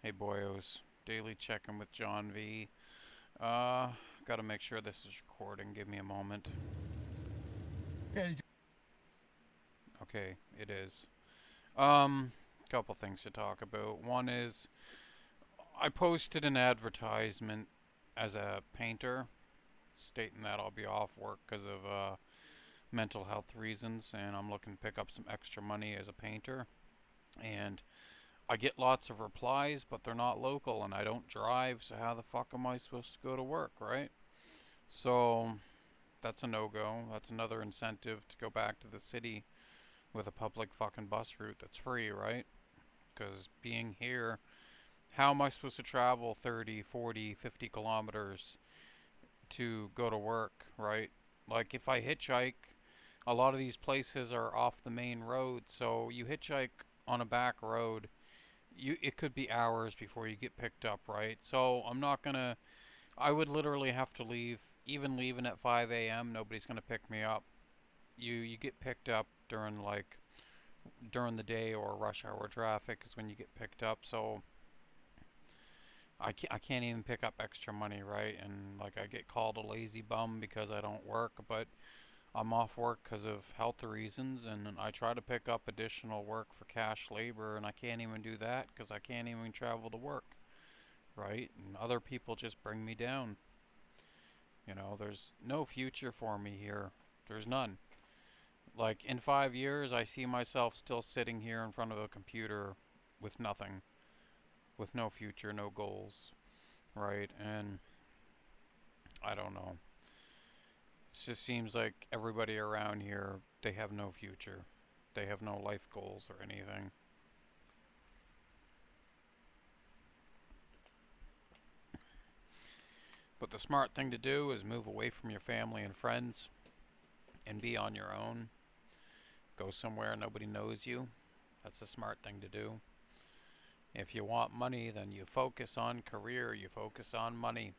Hey boyos, daily check-in with John V. Uh, Gotta make sure this is recording. Give me a moment. Yeah, Okay, it is. Um, Couple things to talk about. One is I posted an advertisement as a painter stating that I'll be off work because of mental health reasons and I'm looking to pick up some extra money as a painter. And I get lots of replies, but they're not local and I don't drive, so how the fuck am I supposed to go to work, right? So that's a no go. That's another incentive to go back to the city with a public fucking bus route that's free, right? Because being here, how am I supposed to travel 30, 40, 50 kilometers to go to work, right? Like if I hitchhike, a lot of these places are off the main road, so you hitchhike on a back road, it could be hours before you get picked up, right? So I'm not gonna. I would literally have to leave, even leaving at 5 a.m. Nobody's gonna pick me up. You get picked up during the day or rush hour traffic is when you get picked up. So I can't even pick up extra money, right? And like I get called a lazy bum because I don't work, but I'm off work because of health reasons, and I try to pick up additional work for cash labor, and I can't even do that because I can't even travel to work, right? And other people just bring me down. There's no future for me here. There's none. Like in 5 years, I see myself still sitting here in front of a computer with nothing, with no future, no goals, right? And I don't know. It just seems like everybody around here, they have no future. They have no life goals or anything. But the smart thing to do is move away from your family and friends and be on your own. Go somewhere nobody knows you. That's the smart thing to do. If you want money, then you focus on career, you focus on money.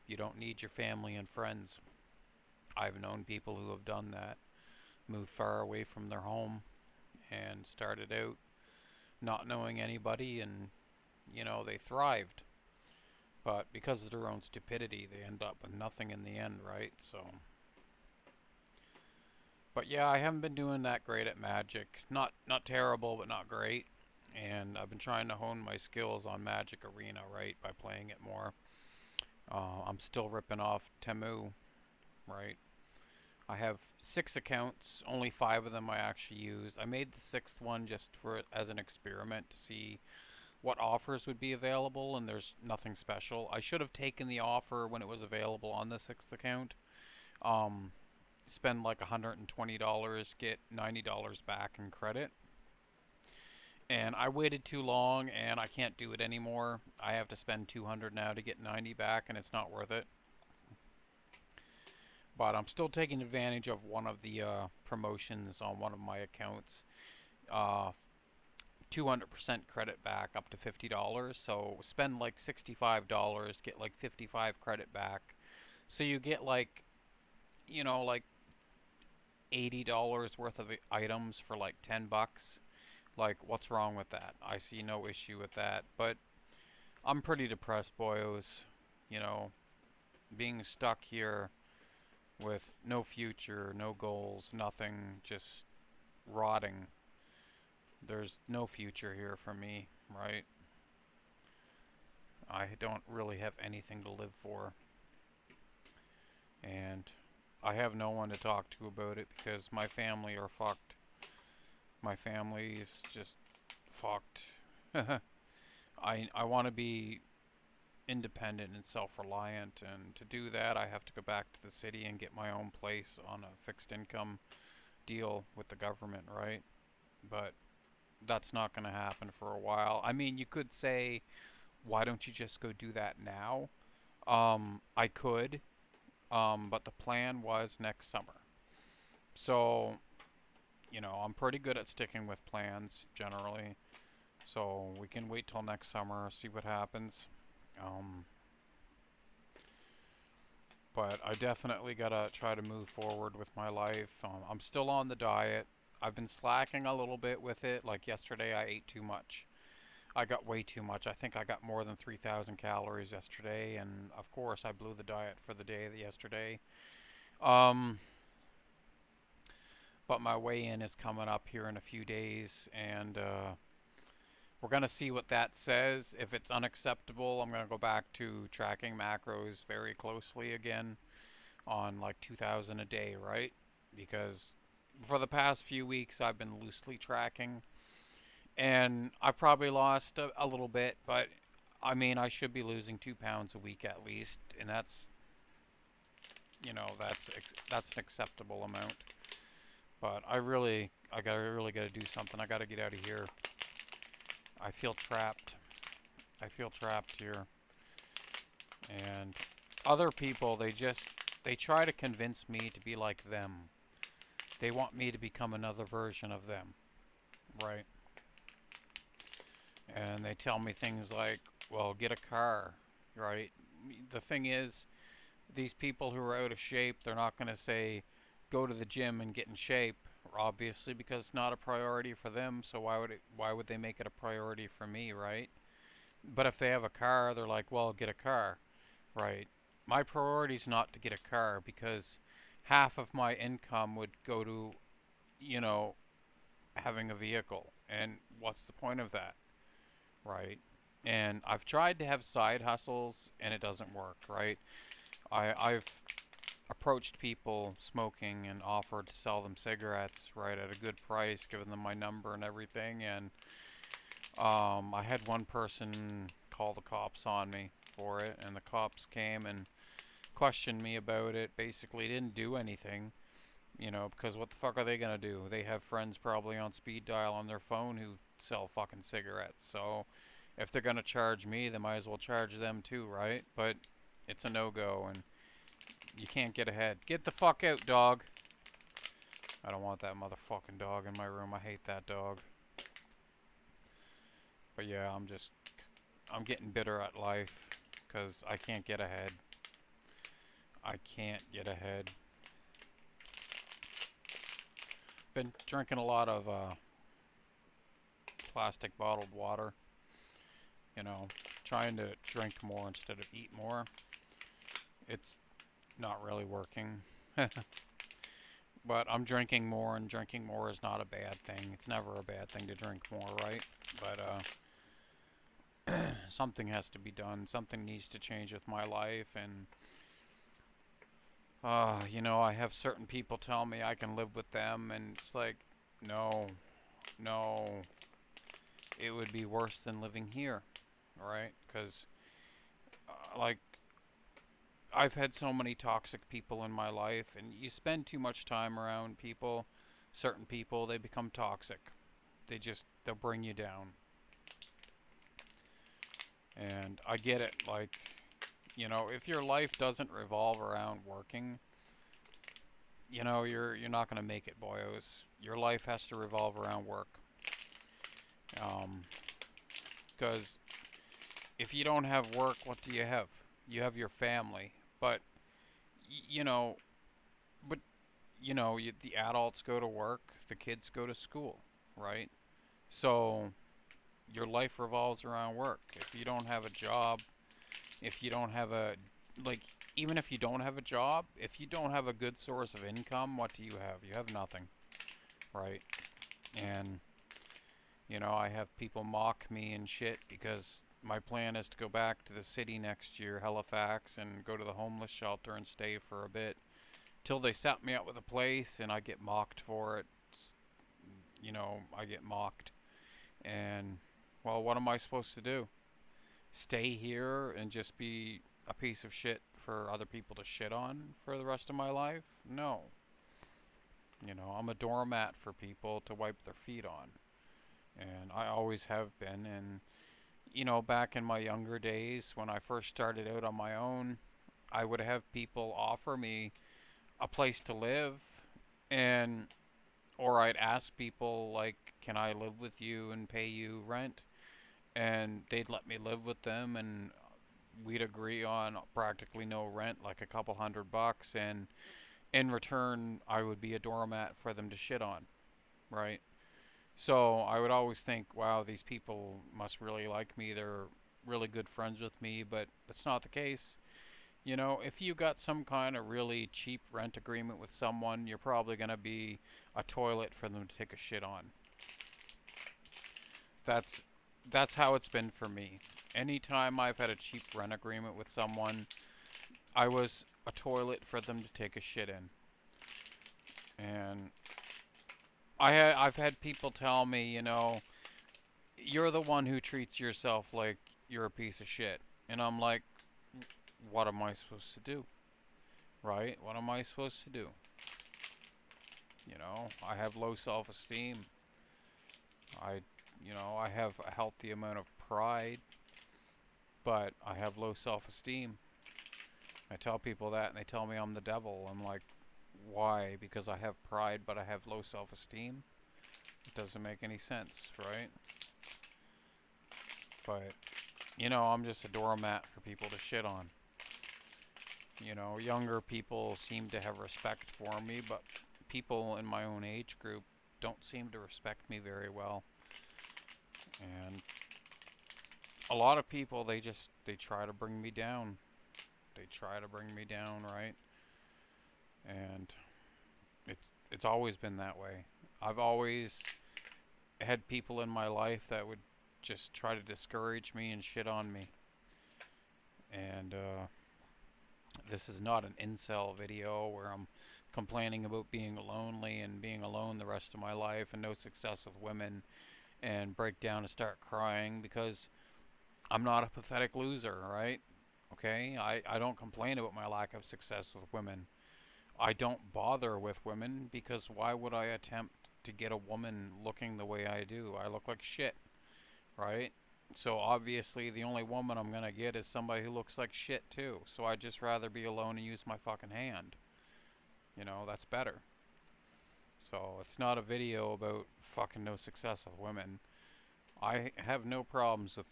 You don't need your family and friends. I've known people who have done that, moved far away from their home and started out not knowing anybody, and they thrived. But because of their own stupidity, they end up with nothing in the end, right? So, but yeah, I haven't been doing that great at Magic. Not terrible, but not great. And I've been trying to hone my skills on Magic Arena, right, by playing it more. I'm still ripping off Temu, right? I have 6 accounts. Only 5 of them I actually used. I made the sixth one just for as an experiment to see what offers would be available, and there's nothing special. I should have taken the offer when it was available on the sixth account. Um, Spend like $120, get $90 back in credit. And I waited too long, and I can't do it anymore. I have to spend 200 now to get 90 back, and it's not worth it. But I'm still taking advantage of one of the promotions on one of my accounts. Uh, 200% credit back up to $50. So spend like $65, get like 55 credit back. So you get like $80 worth of items for like 10 bucks. Like, what's wrong with that? I see no issue with that. But I'm pretty depressed, boyos. You know, Being stuck here with no future, no goals, nothing, just rotting. There's no future here for me, right? I don't really have anything to live for. And I have no one to talk to about it because my family are fucked. My family is just fucked. I want to be independent and self-reliant, and to do that I have to go back to the city and get my own place on a fixed income deal with the government, right? But that's not going to happen for a while. I mean, you could say, why don't you just go do that now? I could, but the plan was next summer. So, I'm pretty good at sticking with plans generally. So we can wait till next summer, see what happens. Um, but I definitely gotta try to move forward with my life. I'm still on the diet. I've been slacking a little bit with it. Like yesterday, I ate too much. I got way too much. I think I got more than 3,000 calories yesterday, and of course I blew the diet for the day yesterday. Um, but my weigh-in is coming up here in a few days, and we're gonna see what that says. If it's unacceptable, I'm gonna go back to tracking macros very closely again on like 2,000 a day, right? Because for the past few weeks I've been loosely tracking, and I probably lost a little bit, but I mean I should be losing 2 pounds a week at least, and that's that's an acceptable amount. But I really gotta do something. I gotta get out of here. I feel trapped. I feel trapped here, and other people they try to convince me to be like them. They want me to become another version of them, right? And they tell me things like, well, get a car, right? The thing is, these people who are out of shape, they're not going to say, go to the gym and get in shape, obviously, because it's not a priority for them. So why would they make it a priority for me, right? But if they have a car, they're like, well, get a car, right? My priority is not to get a car because half of my income would go to, you know, having a vehicle. And what's the point of that? Right? And I've tried to have side hustles and it doesn't work, right? I've approached people smoking and offered to sell them cigarettes, right, at a good price, given them my number and everything. And I had one person call the cops on me for it, and the cops came and questioned me about it. Basically, didn't do anything, because what the fuck are they gonna do? They have friends probably on speed dial on their phone who sell fucking cigarettes. So if they're gonna charge me, they might as well charge them too, right? But it's a no go, and you can't get ahead. Get the fuck out, dog. I don't want that motherfucking dog in my room. I hate that dog. But yeah, I'm getting bitter at life because I can't get ahead. I can't get ahead. Been drinking a lot of plastic bottled water. You know, trying to drink more instead of eat more. It's not really working. But I'm drinking more, and drinking more is not a bad thing. It's never a bad thing to drink more, right? But something has to be done. Something needs to change with my life, and I have certain people tell me I can live with them, and it's like, no, no, it would be worse than living here, right? Because like I've had so many toxic people in my life, and you spend too much time around people, certain people, they become toxic. They'll bring you down. And I get it. Like, if your life doesn't revolve around working, you're not gonna make it, boyos. Your life has to revolve around work. Um, because if you don't have work, what do you have? You have your family, but you know, but the adults go to work, the kids go to school, right? So your life revolves around work. If you don't have a job, if you don't have a like even if you don't have a job, if you don't have a good source of income, what do you have? You have nothing, right? And I have people mock me and shit because my plan is to go back to the city next year, Halifax, and go to the homeless shelter and stay for a bit till they set me up with a place, and I get mocked for it. I get mocked. And, well, what am I supposed to do? Stay here and just be a piece of shit for other people to shit on for the rest of my life? No. I'm a doormat for people to wipe their feet on. And I always have been. And, back in my younger days when I first started out on my own, I would have people offer me a place to live, and or I'd ask people like, "Can I live with you and pay you rent?" And they'd let me live with them, and we'd agree on practically no rent, like a couple $100, and in return, I would be a doormat for them to shit on, right? So I would always think, wow, these people must really like me. They're really good friends with me, but that's not the case. You know, if you got some kind of really cheap rent agreement with someone, you're probably going to be a toilet for them to take a shit on. That's that's how it's been for me. Anytime I've had a cheap rent agreement with someone, I was a toilet for them to take a shit in. And I've had people tell me, you know, you're the one who treats yourself like you're a piece of shit. And I'm like, what am I supposed to do? Right? What am I supposed to do? You know, I have low self-esteem. I, I have a healthy amount of pride, but I have low self-esteem. I tell people that and they tell me I'm the devil. I'm like, why? Because I have pride, but I have low self-esteem? It doesn't make any sense, right? But, I'm just a doormat for people to shit on. Younger people seem to have respect for me, but people in my own age group don't seem to respect me very well. And a lot of people, they try to bring me down. They try to bring me down, right? And it's always been that way. I've always had people in my life that would just try to discourage me and shit on me. And this is not an incel video where I'm complaining about being lonely and being alone the rest of my life and no success with women and break down and start crying, because I'm not a pathetic loser, right? Okay? I don't complain about my lack of success with women. I don't bother with women because why would I attempt to get a woman looking the way I do? I look like shit, right? So obviously the only woman I'm gonna get is somebody who looks like shit too. So I'd just rather be alone and use my fucking hand. That's better. So it's not a video about fucking no success with women. I have no problems with,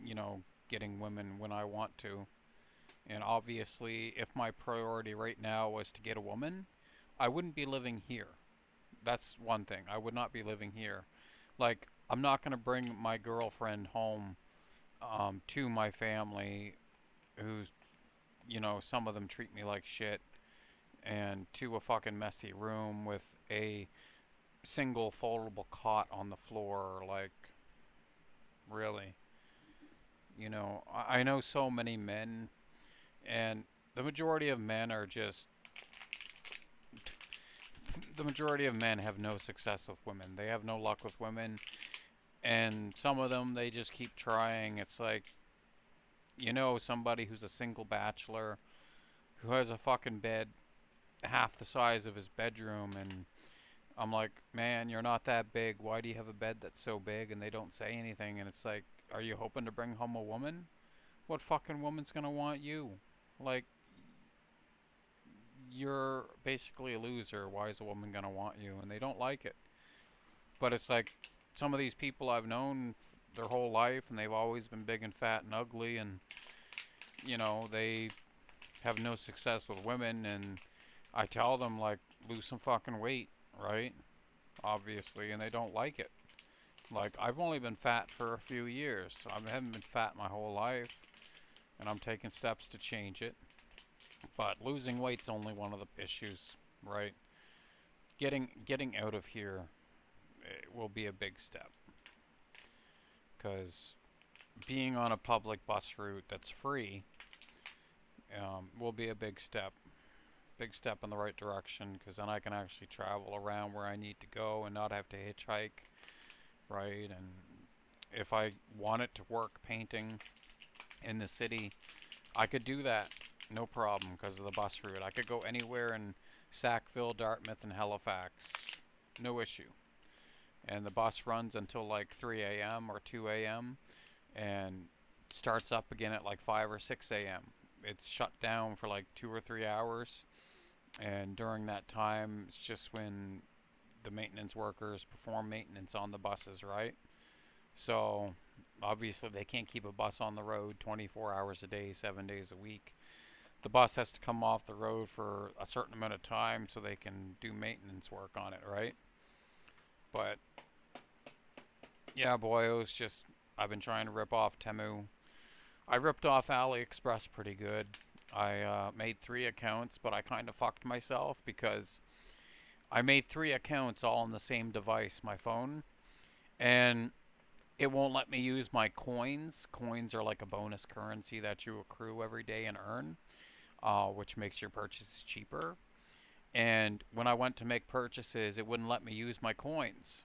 you know, getting women when I want to. And obviously, if my priority right now was to get a woman, I wouldn't be living here. That's one thing. I would not be living here. Like, I'm not going to bring my girlfriend home to my family, who's, some of them treat me like shit, and to a fucking messy room with a single foldable cot on the floor. Like, really. I know so many men, and the majority of men are just. The majority of men have no success with women. They have no luck with women, and some of them, they just keep trying. It's like, somebody who's a single bachelor who has a fucking bed half the size of his bedroom, and I'm like, man, you're not that big. Why do you have a bed that's so big? And they don't say anything, and it's like, are you hoping to bring home a woman? What fucking woman's gonna want you? Like, you're basically a loser. Why is a woman gonna want you? And they don't like it. But it's like, some of these people I've known their whole life, and they've always been big and fat and ugly, and they have no success with women, and I tell them, like, lose some fucking weight, right? Obviously, and they don't like it. Like, I've only been fat for a few years. So I haven't been fat my whole life, and I'm taking steps to change it. But losing weight's only one of the issues, right? Getting out of here, it will be a big step, because being on a public bus route that's free will be a big step in the right direction, because then I can actually travel around where I need to go and not have to hitchhike, right? And if I wanted to work painting in the city, I could do that, no problem, because of the bus route. I could go anywhere in Sackville, Dartmouth, and Halifax, no issue. And the bus runs until like 3 a.m. or 2 a.m. and starts up again at like 5 or 6 a.m. It's shut down for like 2 or 3 hours, and during that time, it's just when the maintenance workers perform maintenance on the buses, right? So obviously they can't keep a bus on the road 24 hours a day, 7 days a week. The bus has to come off the road for a certain amount of time so they can do maintenance work on it, right? But Yeah, boy, it was just I've been trying to rip off Temu. I ripped off AliExpress pretty good. I made 3 accounts, but I kind of fucked myself because I made 3 accounts all on the same device, my phone, and it won't let me use my coins. Coins are like a bonus currency that you accrue every day and earn, which makes your purchases cheaper. And when I went to make purchases, it wouldn't let me use my coins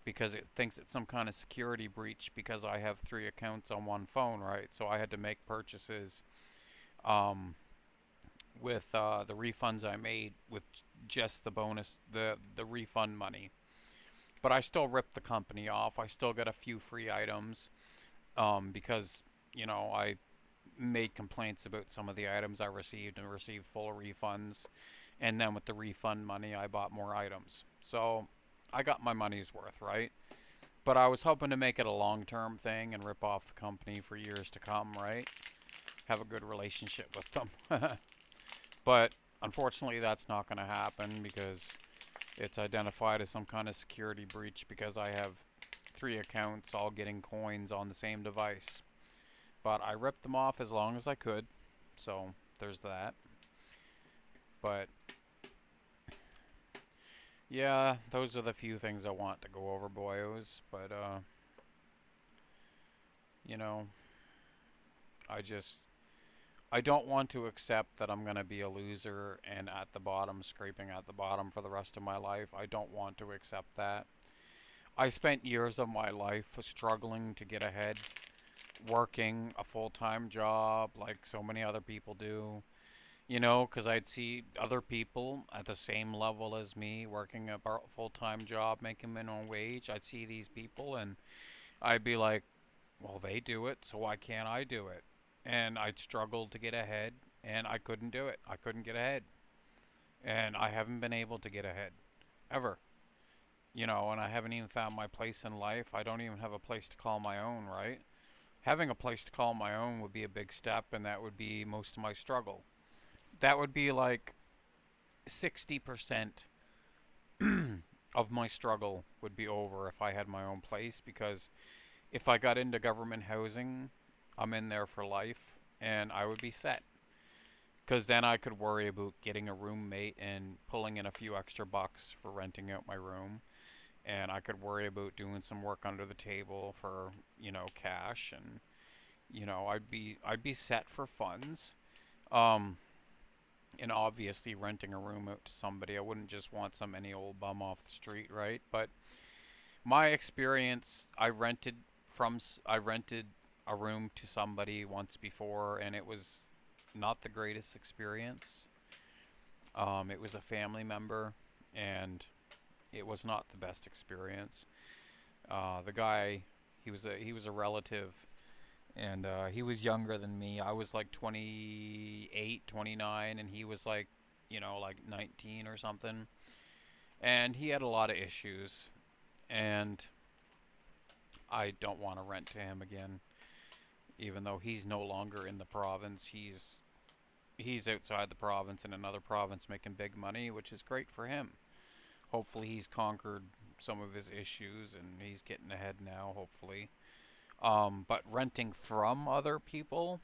because it thinks it's some kind of security breach because I have 3 accounts on one phone, right? So I had to make purchases um, with the refunds I made with just the bonus, the refund money. But I still ripped the company off. I still got a few free items because I made complaints about some of the items I received and received full refunds. And then with the refund money, I bought more items. So I got my money's worth, right? But I was hoping to make it a long term thing and rip off the company for years to come, right? Have a good relationship with them. But unfortunately, that's not going to happen because it's identified as some kind of security breach because I have 3 accounts all getting coins on the same device. But I ripped them off as long as I could. So there's that. But yeah, those are the few things I want to go over, boyos. But you know, I just I don't want to accept that I'm going to be a loser and at the bottom, scraping at the bottom for the rest of my life. I don't want to accept that. I spent years of my life struggling to get ahead, working a full time job like so many other people do. Because I'd see other people at the same level as me working a full time job, making minimum wage. I'd see these people and I'd be like, well, they do it, so why can't I do it? And I'd struggle to get ahead, and I couldn't do it. I couldn't get ahead. And I haven't been able to get ahead, ever. And I haven't even found my place in life. I don't even have a place to call my own, right? Having a place to call my own would be a big step, and that would be most of my struggle. That would be like 60% of my struggle would be over if I had my own place because if I got into government housing, I'm in there for life and I would be set. Because then I could worry about getting a roommate and pulling in a few extra bucks for renting out my room. And I could worry about doing some work under the table for, cash. And, I'd be set for funds. Um, and obviously renting a room out to somebody. I wouldn't just want some any old bum off the street, right? But my experience, I rented a room to somebody once before, and it was not the greatest experience. It was a family member, and it was not the best experience. The guy, he was a relative, and he was younger than me. I was like 28, 29, and he was like, like 19 or something. And he had a lot of issues, and I don't want to rent to him again. Even though he's no longer in the province, he's outside the province in another province making big money, which is great for him. Hopefully, he's conquered some of his issues and he's getting ahead now. Hopefully, but renting from other people,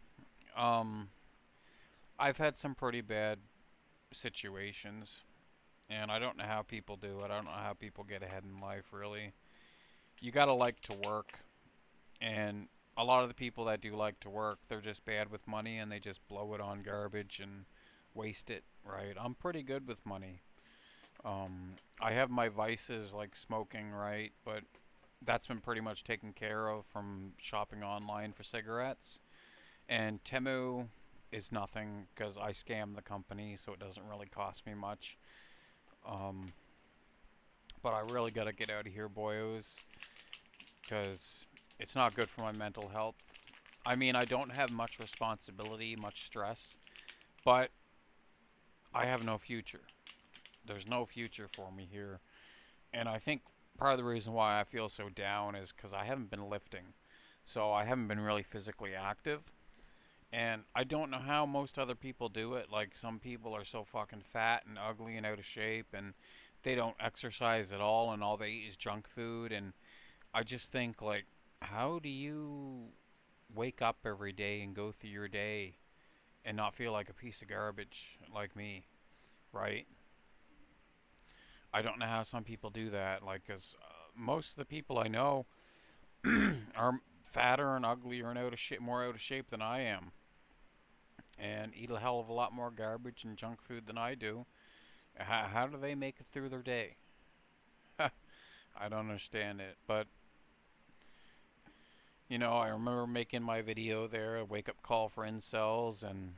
um, I've had some pretty bad situations, and I don't know how people do it. I don't know how people get ahead in life. Really, you gotta like to work, and a lot of the people that do like to work, they're just bad with money and they just blow it on garbage and waste it, right? I'm pretty good with money. I have my vices like smoking, right? But that's been pretty much taken care of from shopping online for cigarettes. And Temu is nothing because I scam the company, so it doesn't really cost me much. Um, but I really gotta get out of here, boyos, because it's not good for my mental health. I mean, I don't have much responsibility, much stress, but I have no future. There's no future for me here. And I think part of the reason why I feel so down is because I haven't been lifting. So I haven't been really physically active. And I don't know how most other people do it. Like, some people are so fucking fat and ugly and out of shape, and they don't exercise at all, and all they eat is junk food. And I just think, like, how do you wake up every day and go through your day and not feel like a piece of garbage like me, right? I don't know how some people do that. Like, 'cause most of the people I know are fatter and uglier and more out of shape than I am, and eat a hell of a lot more garbage and junk food than I do. How do they make it through their day? I don't understand it. But I remember making my video there, a wake up call for incels, and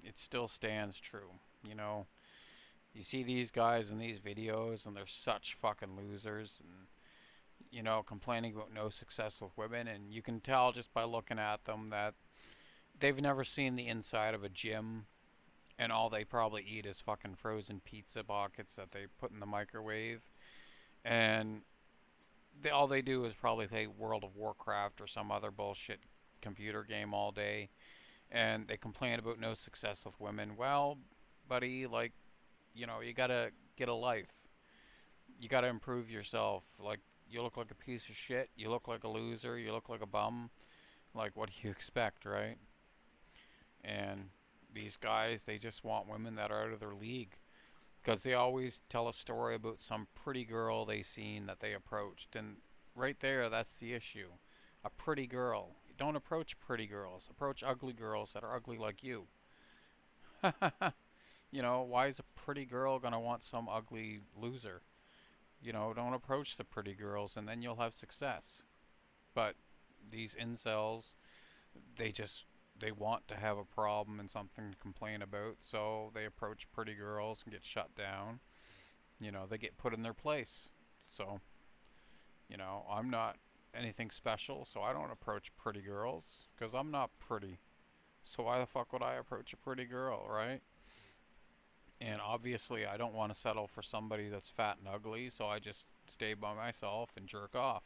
it still stands true. You know, you see these guys in these videos, and they're such fucking losers, and complaining about no success with women, and you can tell just by looking at them that they've never seen the inside of a gym, and all they probably eat is fucking frozen pizza buckets that they put in the microwave, and all they do is probably play World of Warcraft or some other bullshit computer game all day, and they complain about no success with women. Well, buddy, like, you gotta get a life. You gotta improve yourself. Like, you look like a piece of shit. You look like a loser. You look like a bum. Like, what do you expect, right? And these guys, they just want women that are out of their league. Because they always tell a story about some pretty girl they seen that they approached. And right there, that's the issue. A pretty girl. Don't approach pretty girls. Approach ugly girls that are ugly like you. Why is a pretty girl going to want some ugly loser? Don't approach the pretty girls and then you'll have success. But these incels, they just they want to have a problem and something to complain about, so they approach pretty girls and get shut down. They get put in their place. So, I'm not anything special, so I don't approach pretty girls because I'm not pretty. So why the fuck would I approach a pretty girl, right? And obviously, I don't want to settle for somebody that's fat and ugly, so I just stay by myself and jerk off,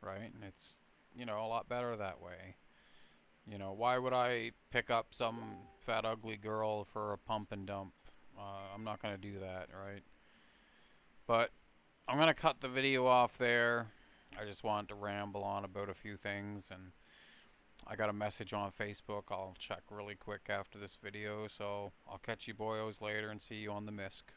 right? And it's, a lot better that way. Why would I pick up some fat, ugly girl for a pump and dump? I'm not going to do that, right? But I'm going to cut the video off there. I just wanted to ramble on about a few things, and I got a message on Facebook. I'll check really quick after this video, so I'll catch you boyos later and see you on the MISC.